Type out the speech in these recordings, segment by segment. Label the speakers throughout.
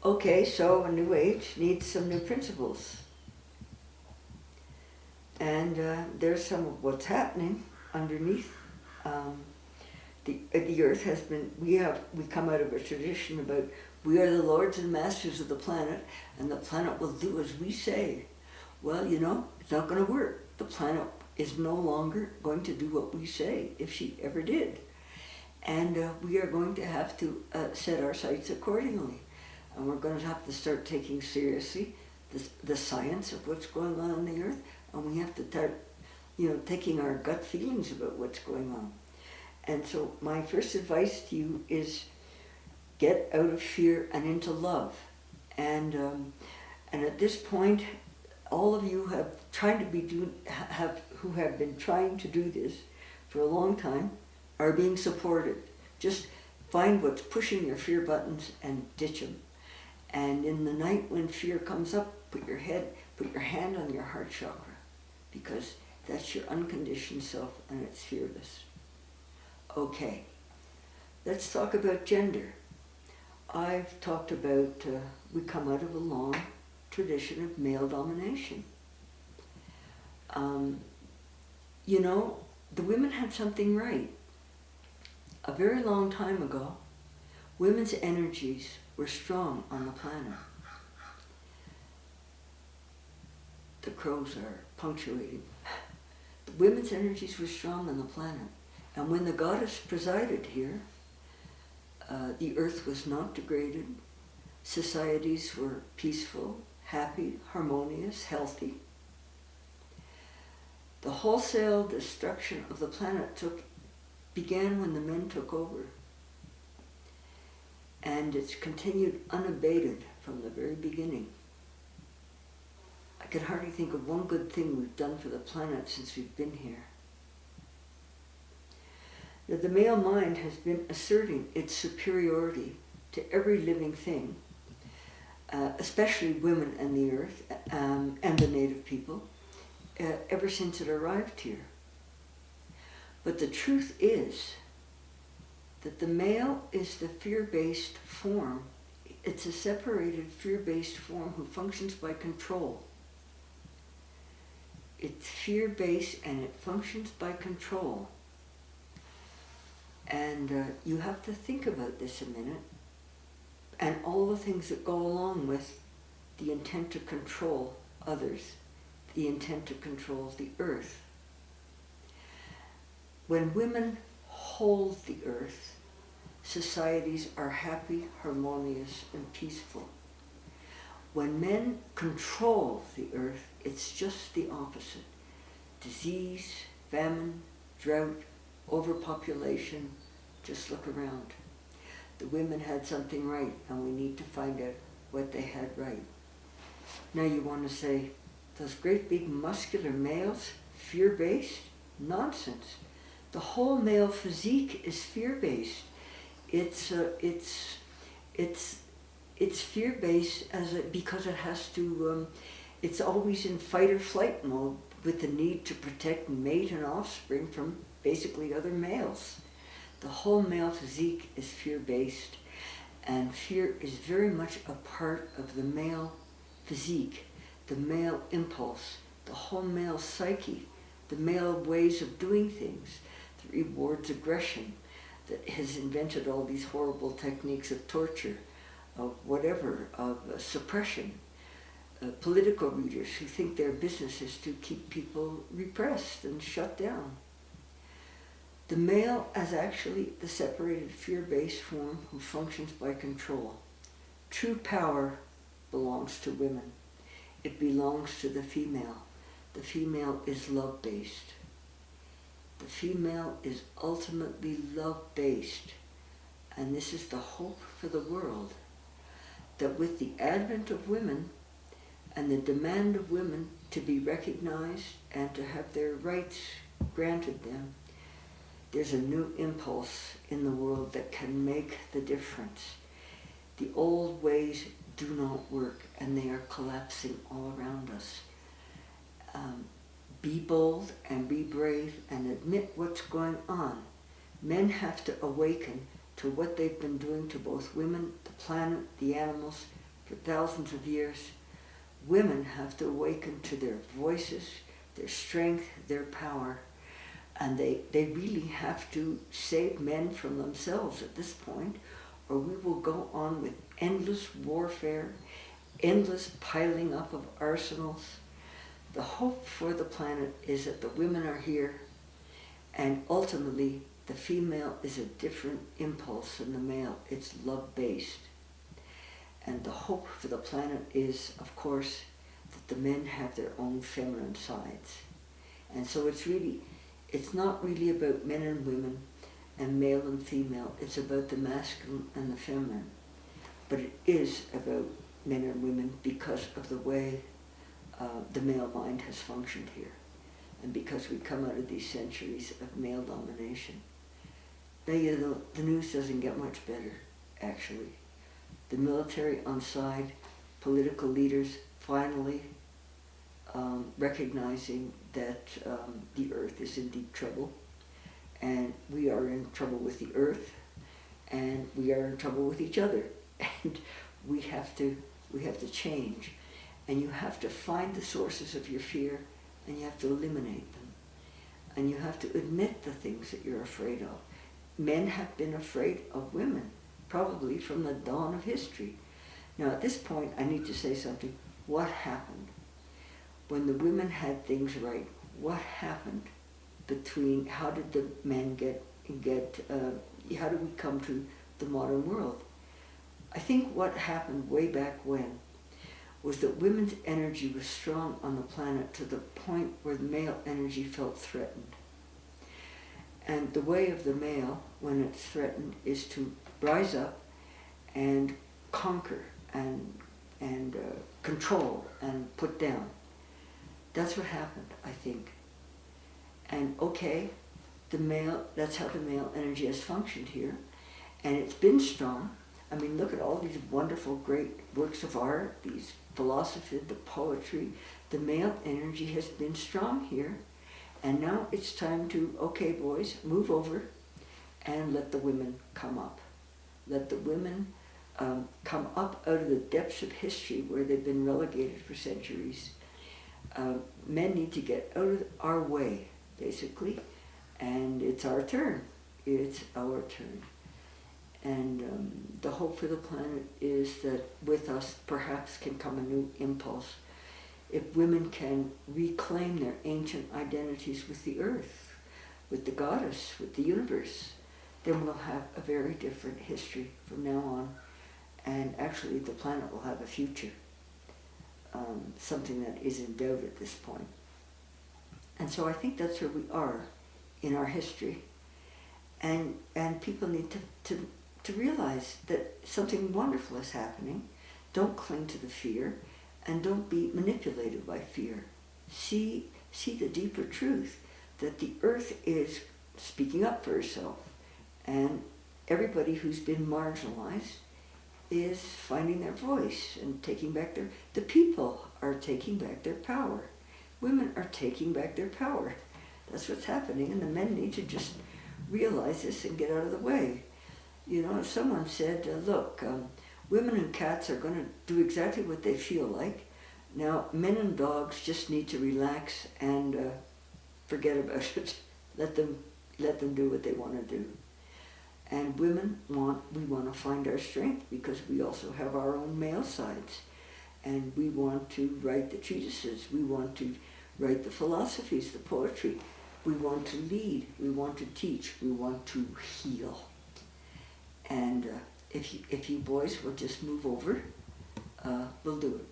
Speaker 1: Okay, so a new age needs some new principles. And there's some of what's happening underneath. The earth has been, we come out of a tradition about we are the lords and masters of the planet, and the planet will do as we say. Well, it's not going to work. The planet is no longer going to do what we say, if she ever did. And we are going to have to set our sights accordingly. And we're going to have to start taking seriously the science of what's going on the earth, and we have to start, taking our gut feelings about what's going on. And so my first advice to you is get out of fear and into love. And at this point, all of you who have been trying to do this for a long time are being supported. Just find what's pushing your fear buttons and ditch them. And in the night when fear comes up, put your hand on your heart chakra, because that's your unconditioned self and it's fearless. Okay, let's talk about gender. I've talked about, we come out of a long tradition of male domination. The women had something right. A very long time ago, women's energies were strong on the planet. The crows are punctuating. The women's energies were strong on the planet. And when the goddess presided here, the earth was not degraded. Societies were peaceful, happy, harmonious, healthy. The wholesale destruction of the planet began when the men took over. And it's continued unabated from the very beginning. I can hardly think of one good thing we've done for the planet since we've been here. That the male mind has been asserting its superiority to every living thing, especially women and the earth and the native people, ever since it arrived here. But the truth is that the male is the fear-based form. It's a separated fear-based form who functions by control. It's fear-based and it functions by control. And you have to think about this a minute, and all the things that go along with the intent to control others, the intent to control the earth. When women hold the earth, societies are happy, harmonious, and peaceful. When men control the earth, it's just the opposite. Disease, famine, drought, overpopulation. Just look around. The women had something right, and we need to find out what they had right. Now you want to say, those great big muscular males, fear-based? Nonsense. The whole male physique is fear-based. It's fear-based because it has to. It's always in fight or flight mode, with the need to protect mate and offspring from basically other males. The whole male physique is fear-based, and fear is very much a part of the male physique, the male impulse, the whole male psyche, the male ways of doing things that rewards aggression, that has invented all these horrible techniques of torture, of whatever, of suppression. Political leaders who think their business is to keep people repressed and shut down. The male is actually the separated fear-based form who functions by control. True power belongs to women. It belongs to the female. The female is love-based. The female is ultimately love-based. And this is the hope for the world, that with the advent of women and the demand of women to be recognized and to have their rights granted them, there's a new impulse in the world that can make the difference. The old ways do not work, and they are collapsing all around us. Be bold and be brave and admit what's going on. Men have to awaken to what they've been doing to both women, the planet, the animals, for thousands of years, women have to awaken to their voices, their strength, their power, and they really have to save men from themselves at this point, or we will go on with endless warfare, endless piling up of arsenals. The hope for the planet is that the women are here, and ultimately the female is a different impulse than the male. It's love-based. And the hope for the planet is, of course, that the men have their own feminine sides. And so it's not really about men and women and male and female. It's about the masculine and the feminine. But it is about men and women because of the way the male mind has functioned here. And because we come out of these centuries of male domination. Now, the news doesn't get much better, actually. The military on side, political leaders finally recognizing that the earth is in deep trouble, and we are in trouble with the earth, and we are in trouble with each other, and we have to change, and you have to find the sources of your fear, and you have to eliminate them, and you have to admit the things that you're afraid of. Men have been afraid of women, probably from the dawn of history. Now at this point I need to say something. What happened? When the women had things right, what happened between, how did the men how did we come to the modern world? I think what happened way back when was that women's energy was strong on the planet to the point where the male energy felt threatened. And the way of the male, when it's threatened, is to rise up and conquer and control and put down. That's what happened, I think. And okay, that's how the male energy has functioned here. And it's been strong. I mean, look at all these wonderful, great works of art, these philosophy, the poetry. The male energy has been strong here. And now it's time to, okay boys, move over and let the women come up. Let the women come up out of the depths of history where they've been relegated for centuries. Men need to get out of our way, basically, and it's our turn. It's our turn. And the hope for the planet is that with us perhaps can come a new impulse. If women can reclaim their ancient identities with the earth, with the goddess, with the universe, then we'll have a very different history from now on. And actually the planet will have a future, something that is in doubt at this point. And so I think that's where we are in our history. And people need to realize that something wonderful is happening. Don't cling to the fear. And don't be manipulated by fear. See the deeper truth, that the earth is speaking up for herself, and everybody who's been marginalized is finding their voice and taking back the people are taking back their power. Women are taking back their power. That's what's happening, and the men need to just realize this and get out of the way. You know, if someone said, look, women and cats are going to do exactly what they feel like. Now, men and dogs just need to relax and forget about it. Let them do what they want to do. And women we want to find our strength because we also have our own male sides. And we want to write the treatises. We want to write the philosophies, the poetry. We want to lead. We want to teach. We want to heal. And if you boys will just move over, we'll do it.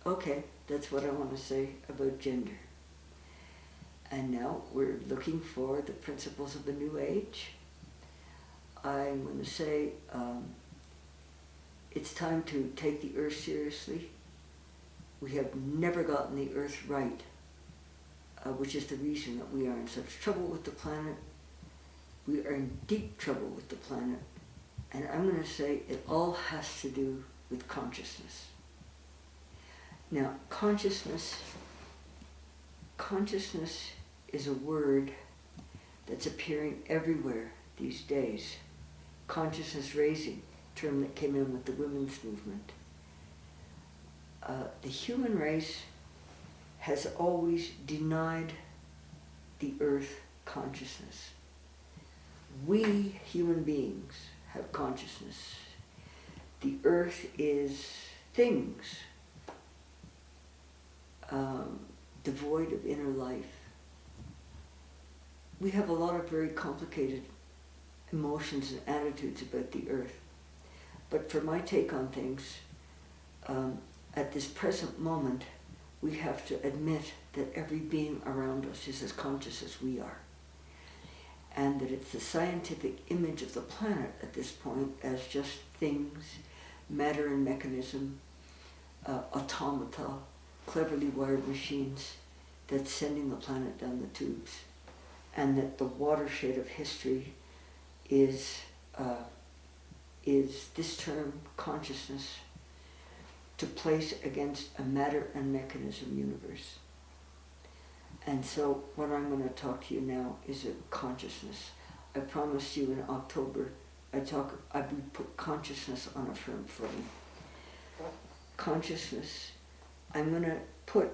Speaker 1: Okay, that's what I want to say about gender. And now we're looking for the principles of the New Age. I'm going to say it's time to take the earth seriously. We have never gotten the earth right, which is the reason that we are in such trouble with the planet. We are in deep trouble with the planet. And I'm going to say it all has to do with consciousness. Now, consciousness is a word that's appearing everywhere these days. Consciousness raising, term that came in with the women's movement. the human race has always denied the earth consciousness. We human beings have consciousness. The earth is things devoid of inner life. We have a lot of very complicated emotions and attitudes about the earth. But for my take on things, at this present moment, we have to admit that every being around us is as conscious as we are. And that it's the scientific image of the planet at this point as just things, matter and mechanism, automata, cleverly wired machines that's sending the planet down the tubes. And that the watershed of history is this term, consciousness, to place against a matter and mechanism universe. And so what I'm going to talk to you now is a consciousness. I promised you in October I would put consciousness on a firm footing. Consciousness, I am going to put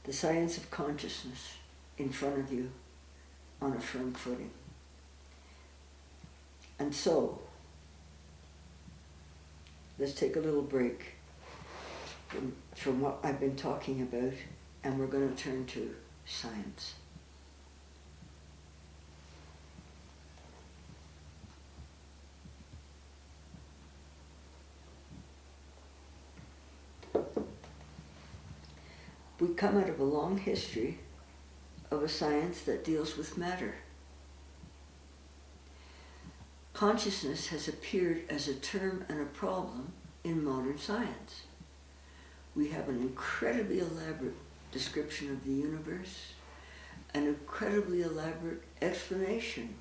Speaker 1: the science of consciousness in front of you on a firm footing. And so, let's take a little break from what I've been talking about, and we're going to turn to science. We come out of a long history of a science that deals with matter. Consciousness has appeared as a term and a problem in modern science. We have an incredibly elaborate description of the universe, an incredibly elaborate explanation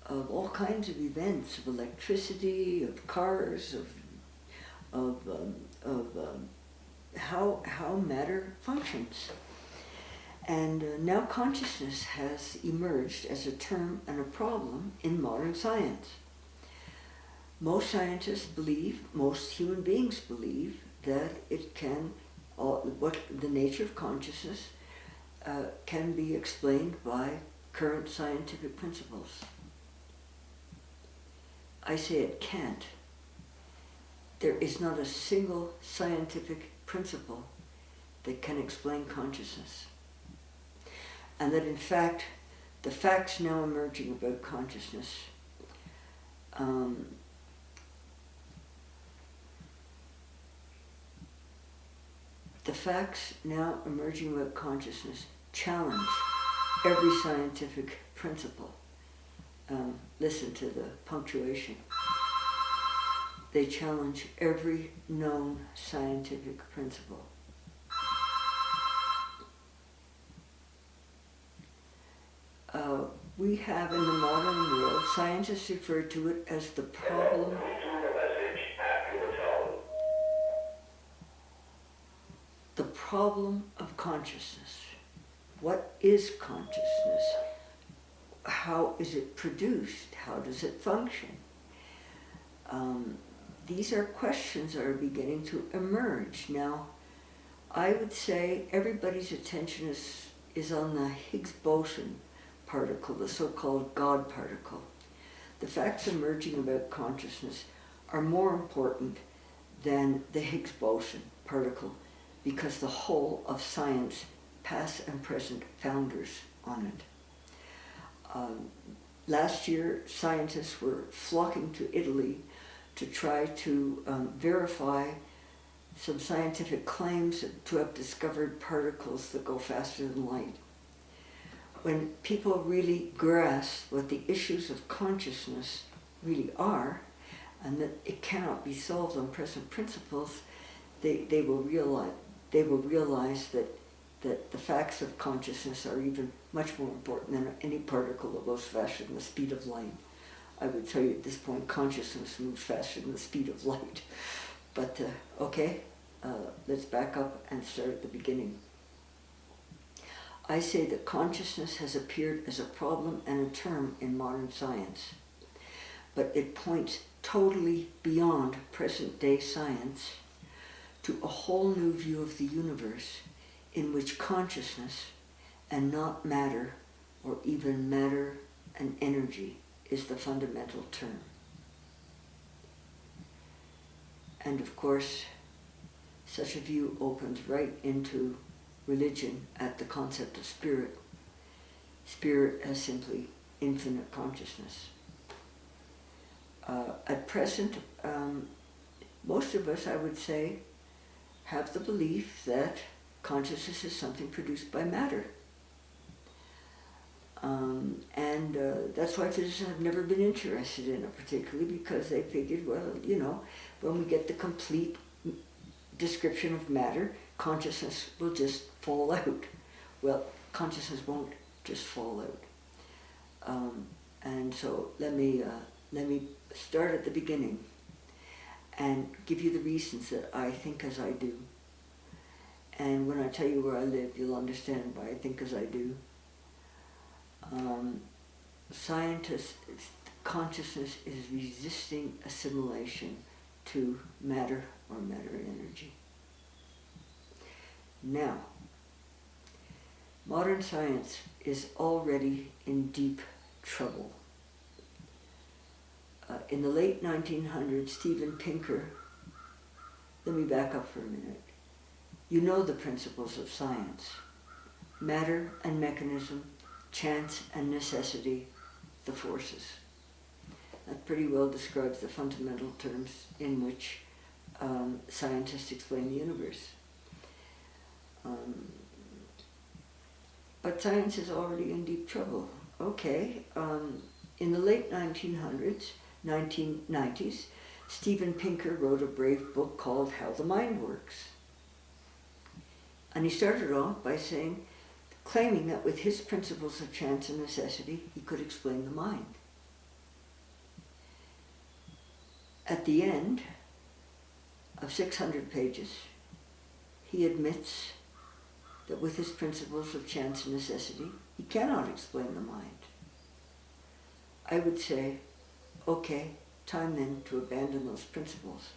Speaker 1: of all kinds of events, of electricity, of cars, of how matter functions. And now consciousness has emerged as a term and a problem in modern science. Most scientists believe, most human beings believe, that it can, what the nature of consciousness can be explained by current scientific principles. I say it can't. There is not a single scientific principle that can explain consciousness. And that in fact, the facts now emerging about consciousness challenge every scientific principle. Listen to the punctuation. They challenge every known scientific principle. We have in the modern world, scientists refer to it as the problem of consciousness. What is consciousness? How is it produced? How does it function? These are questions that are beginning to emerge. Now, I would say everybody's attention is on the Higgs boson particle, the so-called God particle. The facts emerging about consciousness are more important than the Higgs boson particle because the whole of science, past and present, founders on it. Last year, scientists were flocking to Italy to try to verify some scientific claims to have discovered particles that go faster than light. When people really grasp what the issues of consciousness really are, and that it cannot be solved on present principles, they will realize that the facts of consciousness are even much more important than any particle that goes faster than the speed of light. I would tell you at this point, consciousness moves faster than the speed of light. But let's back up and start at the beginning. I say that consciousness has appeared as a problem and a term in modern science, but it points totally beyond present-day science to a whole new view of the universe in which consciousness and not matter, or even matter and energy, is the fundamental term. And of course, such a view opens right into religion at the concept of spirit. Spirit as simply infinite consciousness. At present, most of us, I would say, have the belief that consciousness is something produced by matter. And that's why physicists have never been interested in it particularly, because they figured, well, you know, when we get the complete description of matter, consciousness will just fall out. Well, consciousness won't just fall out. And so let me start at the beginning and give you the reasons that I think as I do. And when I tell you where I live, you'll understand why I think as I do. Scientists, consciousness is resisting assimilation to matter or matter energy. Now, modern science is already in deep trouble. In the late 1900s, Steven Pinker, let me back up for a minute. You know the principles of science: matter and mechanism, chance and necessity, the forces. That pretty well describes the fundamental terms in which scientists explain the universe. But science is already in deep trouble. Okay, in the late 1990s, Steven Pinker wrote a brave book called How the Mind Works. And he started off by claiming that with his principles of chance and necessity, he could explain the mind. At the end of 600 pages, he admits that with his principles of chance and necessity, he cannot explain the mind. I would say, okay, time then to abandon those principles